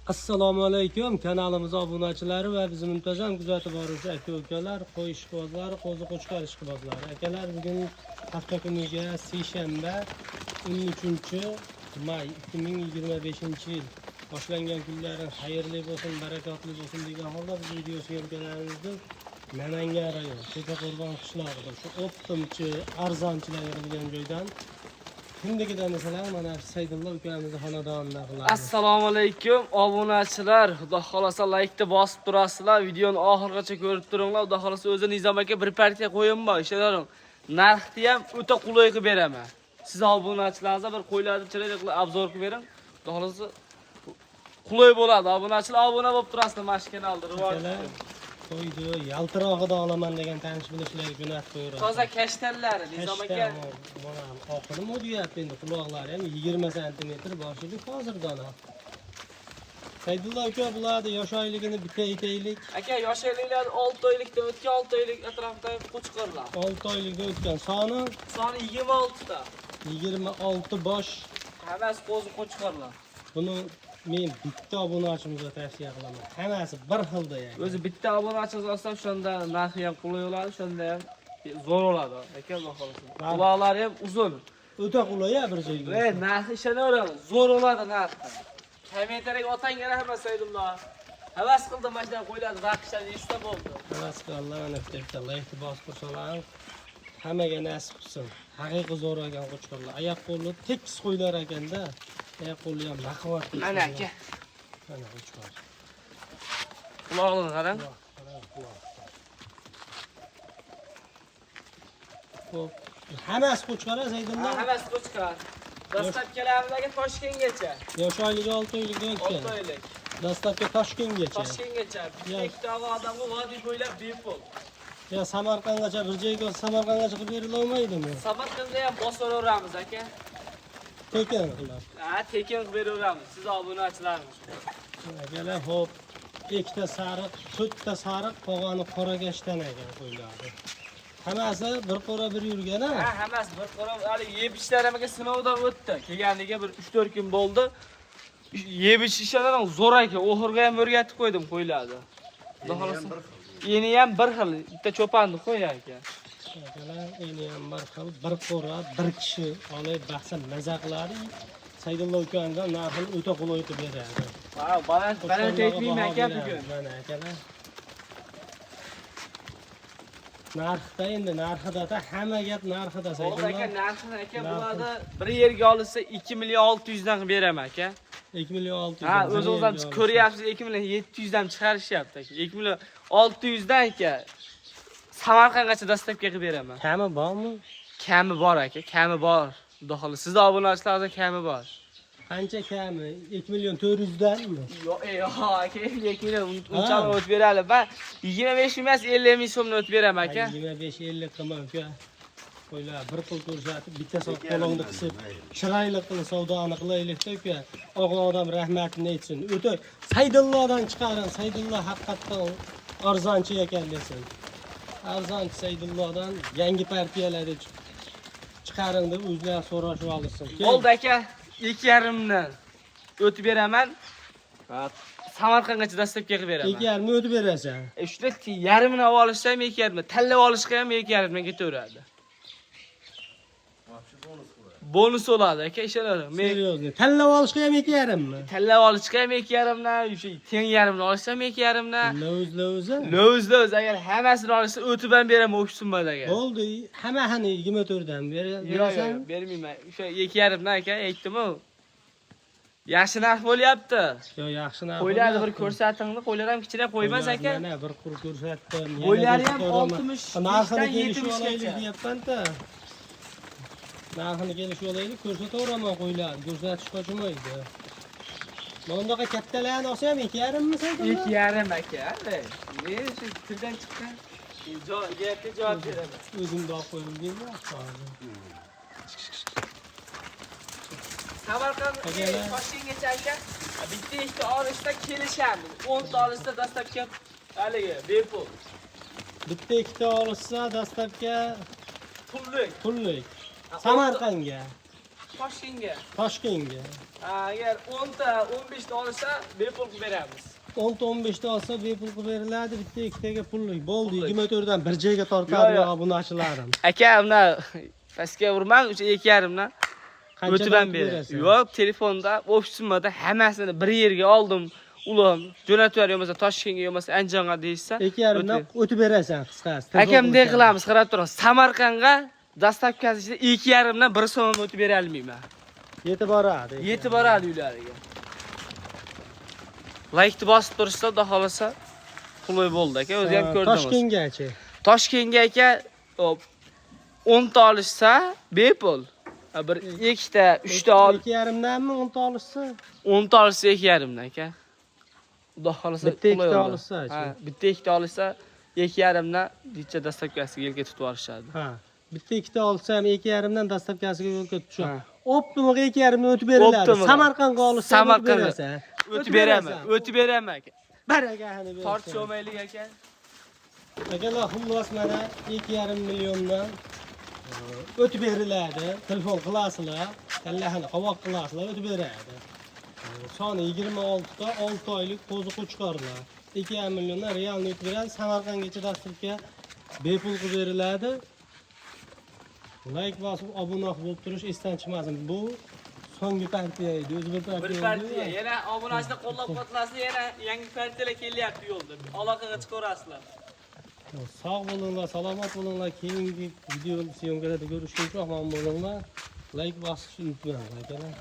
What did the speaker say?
Assalomu alaykum kanalimiz obunachilari va bizni muntazam kuzatib boruvchi aka-ukalar, qo'y ishqibozlari, qo'zi qo'chqar ishqibozlari. Akalar, bugun hafta kuniga seshanba 13-may 2025-yil boshlangan kunlaring xayrli bo'lsin, barakatli bo'lsin degan holda bu video syomkalarimizda Namangan rayoni Tekaqo'rg'on qishlog'ida shu o'ttimchi arzonchilar yig'ilgan joydan Kundagidan masalan mana Saydullo ukamizni xonadonida qilamiz. Assalomu alaykum obunachilar. Xudo xolasa like-ni bosib turasizlar. Videoni oxirigacha ko'rib turinglar. Xudo xolasa o'zi Nizom aka bir partiya qo'yinmi? Ishlaring. Narxni ham o'ta qulay qilib beraman. Siz obunachilaringizga bir qo'ylarni chiroyli qilib obzor qilib bering. Xudo xolasa qulay bo'ladi. Obunachilar obuna bo'lib turasizlar mana shu kanalda. Qo'ydi, yaltirog'ida olaman degan tanish bilishlarga jo'natib qo'yiraman. Toza kashtanlari Nizom aka. Mana oxiri modiyat endi quloqlari ham 20 sm boshida hozirdan. Saydullo aka bo'ladi, yosh oyligini bitta aytaylik. Aka, yosh oyliklar 6 oylikda o'tgan 6 oylik atrofida qo'chqorlar. 6 oylikda o'tgan soni 26 ta. 26 bosh. Hammasi qo'zi qo'chqorlar. Buni men bitta obunachimizga tavsiya qilaman. Hammasi bir xilda yani. O'zi bitta obunachingiz olsam, shunda narxi ham qulay bo'ladi, shunda ham zo'r bo'ladi. Aka, Xudo xolasa. Quloqlari ham uzun. O'ta qulay bir joyga. Narxi ishonaveraman, zo'r bo'ladi narxi. Kommentariyaga otangga rahmat Saydullo. Havas qildim mana shunday qo'ylarni raqishdan eshitsa bo'ldi. Havas qilganlar ana bitta like bosib tursalar hammaga nasib qilsin. Haqiqiy zo'r ekan qo'chqorlar. Oyoq qo'li tekis qo'ylar ekanda. Oyoq qo'li ham baquvvat. Mana aka. Mana qo'chqor. Quloqni qarang. Xo'p, hammasi qo'chqor Saydullo. Hammasi qo'chqor. Dastlabkilarimizga Toshkentgacha. Yosh oyligi 6 oylikda o'tgan. 6 oylik. Dastlabki Toshkentgacha. Toshkentgacha. Ikkita odamga vodiy bo'ylab bepul. Ya Samarqandgacha bir joyga Samarqandgacha qilib berilolmaydimi? Samarqandda ham bosiraveramiz aka. Tekin qilib. Ha, tekin qilib beraveramiz. Siz obunachilarimiz. Akalar, xo'p, ikkita sariq, to'rtta sariq, qolgani qora gashtan ekan qo'yladi. Hammasi bir qora bir yurgan-a? Ha, hammasi bir qora. Hali yeb ishlarimiga sinovdan o'tdi. Kelganiga bir 3-4 kun bo'ldi. Yeb ishlarim zo'r ekan. O'xirga ham o'rgatib qo'ydim qo'ylarni. Xudo xolasa. Eni ham bir xil, bitta cho'panni qo'y aka. Akalar, eni ham bir xil, bir qora, bir kishi olib bahsa maza qiladi. Saydullo ukamdan narxini o'ta qulay qilib beradi. Ha, baland aytmayman aka bugun. Mana akalar. Narxda endi narxida hamma gap narxida Saydullo. Bo'ldi aka, narxini aka bo'ladi. Bir yerga olsa 2 million 600 dan qilib beraman aka. 2 million 600. Ha, o'zingizdan ko'ryapsiz 2 million 700 dan chiqarishyapti aka. 2 million 600 dan aka. Samarqandgacha dastlabki qilib beraman. Kami bormi? Kami bor aka, kami bor. Xudo xolasa, sizning obunachilaringizda kami bor. Qancha kami? 2 million 400 danmi? Yo'q, aka, 2 million unchalik o'tib beradi. Ben 25 emas 50 ming so'mni o'tib beraman aka. 25-50 qilma uka. Qo'ylar bir pul ko'rsatib, bitta so'z qo'lingni qisib, chiroyli qilib savdoni qilaylik-da uka. O'g'il odam rahmatini aytsin. O'ta Saydullodan chiqaring. Saydullo haqiqatdan arzonchi ekan desin. Arzonchi Saydullodan yangi partiyalarni chiqaring deb o'zlar so'rashib olsin. Bo'ldi aka, 2,5 dan o'tib beraman. Samarqandgacha dastlabki qilib beraman. 2,5 o'tib berasan. Shunda yarmini olib olishsam 2,5, tanlab olishga ham 2,5 dan ketaveradi. Bonus bo'ladi aka, ishonavering. Seryozni. Tanlab olishga ham 2,5 mi? Tanlab olishga ham 2,5 dan, teng yarmini olsam 2,5 dan. Lo'z agar hammasini olsa o'tib ham beraman o'sha summadaga. Bo'ldi, hammasini 24 dan berasan. Yo'q, bermayman. O'sha 2,5 dan aka, aytdim-ku. Yaxshi narx bo'lyapti. Yo'q, yaxshi narx. Qo'ylarni bir ko'rsatingni, qo'ylar ham kichkina qo'ymas aka. Mana bir qur ko'rsatdim. Qo'ylari ham 60, narxini 70 kelishib olaylik gacha. deyapman-da. Narxini kelishib olaylik, ko'rsataveraman qo'ylarni. Ko'rsatish qo'shmaydi. Bundaqa kattalarni olsa ham 2,5 mi sen? 2,5 aka. Men shu tildan chiqqan. Gapga javob beraman. O'zimda olib qo'ydim deymi? Samarqand Toshkentgacha aka. Bitta ikkita olishda kelishamiz. 10 ta olishda dastlabki haligi bepul. Bitta ikkita olishsa dastlabki pullik. pullik. Samarqandga. Toshkentga. Toshkentga. Agar 10 ta, 15 ta olsa, bepul qilib beramiz. 10 ta 15 ta olsa bepul qilib beriladi. Bitta ikkitaga pullik. Bo'ldi. Pullik. 24 dan bir joyga tortadi Yo, yo. obunachilarim. Aka, mana pastga urmang, o'sha 2,5 dan. O'tidan beri. Yo'q, telefonda, ofisimda hammasini bir yerga oldim. Ulam, jo'natib ber, bo'lmasa Toshkentga, bo'lmasa Andijonga deysa, 2,5 dan o'tib berasan qisqasi. akamdek qilamiz, qarab turamiz. Samarqandga dastavkasi 2,5 dan 1 so'm o'tib bera olmayman. Yetib boradi. Yetib boradi uylariga. Like bosib tursa, xudo xolasa qulay bo'ldi aka, o'zi ham ko'rdingiz. Toshkentgacha. Toshkentga aka, hop 10 ta olishsa bepul. Bir 2 ta, 3 ta ol. 2,5 danmi 10 ta olishsa? 10 ta olsa 2,5 dan aka. Xudo xolasa Bitta ikkita olsa, ha, bitta ikkita olsa 2,5 dan dicha dastavkasiga yelga tutib olishadi. Ha. Bitta ikkita olsam 2,5 dan dastavkasiga yo'lga Ha. tushadi. Optimiga 2,5 dan o'tib beriladi. Optimiga. Samarqandga olsa Samarqandga. berasan. O'tib beraman, o'tib beraman aka. Barakahani bersin. Tortish olmaylik aka. Akalar xullas mana 2,5 milliondan o'tib beriladi. Telefon qilasizlar, kallahani qovoq qilasizlar, o'tib beradi. Soni 26 ta 6 oylik qo'zi qo'chqorlar. 2,5 milliondan realni o'tib beradi. Samarqandgacha dasturga bepul qilib beriladi. Like bosib obuna bo'lib turish esdan chiqmasin. Bu so'nggi partiya edi. O'zi bir Bir partiya, yana obunachilar qo'llab-quvvatlasizlar, yana yangi partiyalar kelyapti yo'lda. Aloqaga chiqarasizlar. Sog' bo'linglar, salomat bo'linglar. Keyingi video syomkalarda ko'rishguncha omon bo'linglar. Like bosishni unutmanglar, akalar.